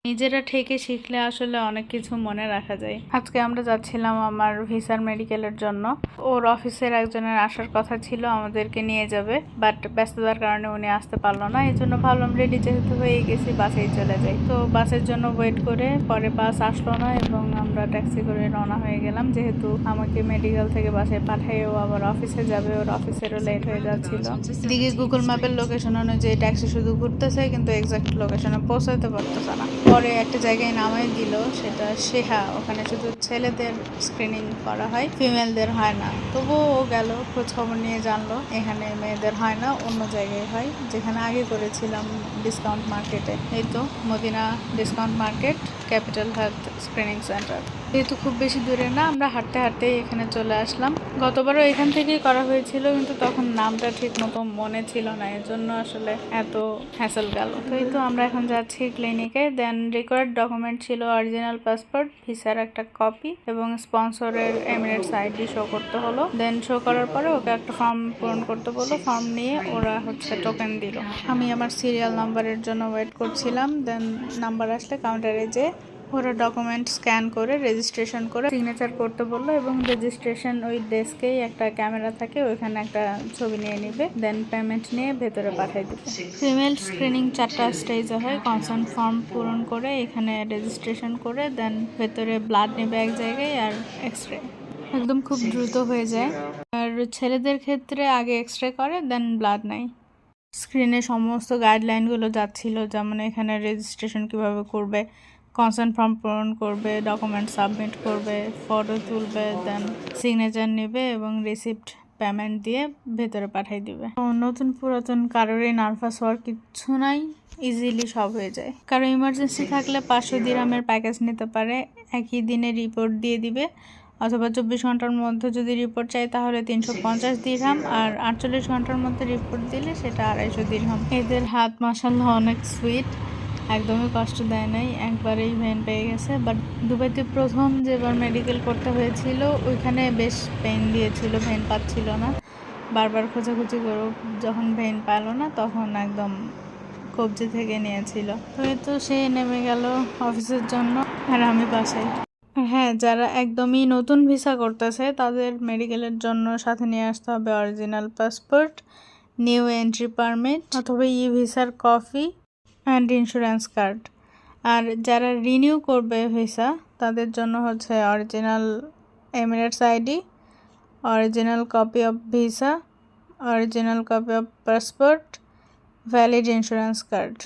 নিজেরা থেকে শিখলে আসলে অনেক কিছু মনে রাখা যায়। আজকে আমরা যাচ্ছিলাম আমার ভিসার মেডিকেলের জন্য। ওর অফিসের একজনের আসার কথা ছিল, আমাদেরকে নিয়ে যাবে, বাট ব্যস্ততার কারণে উনি আসতে পারলো না। এই জন্য ভাবলাম রেডি যেহেতু হয়ে গেছি বাসেই চলে যাই। তো বাসের জন্য ওয়েট করে পরে বাস আসলো না এবং আমরা ট্যাক্সি করে রওনা হয়ে গেলাম। যেহেতু আমাকে মেডিকেল থেকে বাসায় পাঠিয়ে ও আবার অফিসে যাবে, ওর অফিসেরও লেট হয়ে যাচ্ছিল। এদিকে গুগল ম্যাপের লোকেশন অনুযায়ী ট্যাক্সি শুধু ঘুরতেছে, কিন্তু এক্সাক্ট লোকেশনে পৌঁছাতে পারতেছে না। পরে একটা জায়গায় নামাই দিল, সেটা সেহা। ওখানে শুধু ছেলেদের স্ক্রিনিং করা হয়, ফিমেলদের হয় না। তবুও ও গেল, খোঁজ খবর নিয়ে জানলো এখানে মেয়েদের হয় না, অন্য জায়গায় হয়, যেখানে আগে করেছিলাম ডিসকাউন্ট মার্কেটে। এই তো Madina discount market, capital health screening centre. যেহেতু খুব বেশি দূরে না, আমরা হাঁটতে হাঁটতেই এখানে চলে আসলাম। গতবারও এখান থেকেই করা হয়েছিল, কিন্তু তখন নামটা ঠিক মতো মনে ছিল না, এর জন্য আসলে এত হ্যাসেল গেল। তো এই তো আমরা এখন যাচ্ছি ক্লিনিকে। দেন রিকোয়ার্ড ডকুমেন্ট ছিল অরিজিনাল পাসপোর্ট, ভিসার একটা কপি এবং স্পন্সরের এমিরেটস আইডি শো করতে হলো। দেন শো করার পরে ওকে একটা ফর্ম পূরণ করতে বললো। ফর্ম নিয়ে ওরা টোকেন দিল। আমি আমার সিরিয়াল নাম্বারের জন্য ওয়েট করছিলাম। দেন নাম্বার আসলে কাউন্টারে যে ওরা ডকুমেন্ট স্ক্যান করে রেজিস্ট্রেশন করে সিগনেচার করতে বললো, এবং রেজিস্ট্রেশন ওই ডেস্কেই একটা ক্যামেরা থাকে, ওইখানে একটা ছবি নিয়ে নিবে। দেন পেমেন্ট নিয়ে ভেতরে পাঠিয়ে দিবে। ফিমেল স্ক্রিনিং 4টা স্টেজে হয়। কনসার্ন ফর্ম পূরণ করে এখানে রেজিস্ট্রেশন করে দেন ভেতরে ব্লাড নেবে এক জায়গায়, আর এক্সরে একদম খুব দ্রুত হয়ে যায়। আর ছেলেদের ক্ষেত্রে আগে এক্সরে করে দেন ব্লাড নেয়। স্ক্রিনে সমস্ত গাইডলাইনগুলো যাচ্ছিল, যেমন এখানে রেজিস্ট্রেশন কিভাবে করবে, কনসার্ন ফর্ম পূরণ করবে, ডকুমেন্ট সাবমিট করবে, ফটো তুলবে, দেন সিগনেচার নেবে এবং রিসিপ্ট পেমেন্ট দিয়ে ভেতরে পাঠিয়ে দিবে। নতুন পুরাতন কারোরই নার্ভাস হওয়ার কিচ্ছু নাই, ইজিলি সব হয়ে যায়। কারো ইমার্জেন্সি থাকলে 500 দিরহামের প্যাকেজ নিতে পারে, একই দিনে রিপোর্ট দিয়ে দিবে, অথবা 24 ঘন্টার মধ্যে যদি রিপোর্ট চাই তাহলে 350 দিরহাম, আর 48 ঘন্টার মধ্যে রিপোর্ট দিলে সেটা 250 দিরহাম। এদের হাত মাশাআল্লাহ অনেক সুইট, একদমই কষ্ট দেয় নাই, একবারেই ভেন পেয়ে গেছে। বাট দুবাইতে প্রথম যেবার মেডিকেল করতে হয়েছিল ওইখানে বেশ পেন দিয়েছিল, ভেন পাচ্ছিল না, বারবার খোঁজাখুঁজি করে যখন ভেন পেল না তখন একদম কবজি থেকে নিয়েছিল। তো সে নেমে গেল অফিসের জন্য, আর আমি বাসায়। হ্যাঁ, যারা একদমই নতুন ভিসা করতেছে তাদের মেডিকেলের জন্য সাথে নিয়ে আসতে হবে original passport, new entry permit অথবা ভিসার কপি অ্যান্ড ইন্স্যুরেন্স কার্ড। আর যারা রিনিউ করবে ভিসা তাদের জন্য হচ্ছে original Emirates ID, original copy of visa, original copy of passport, valid insurance card.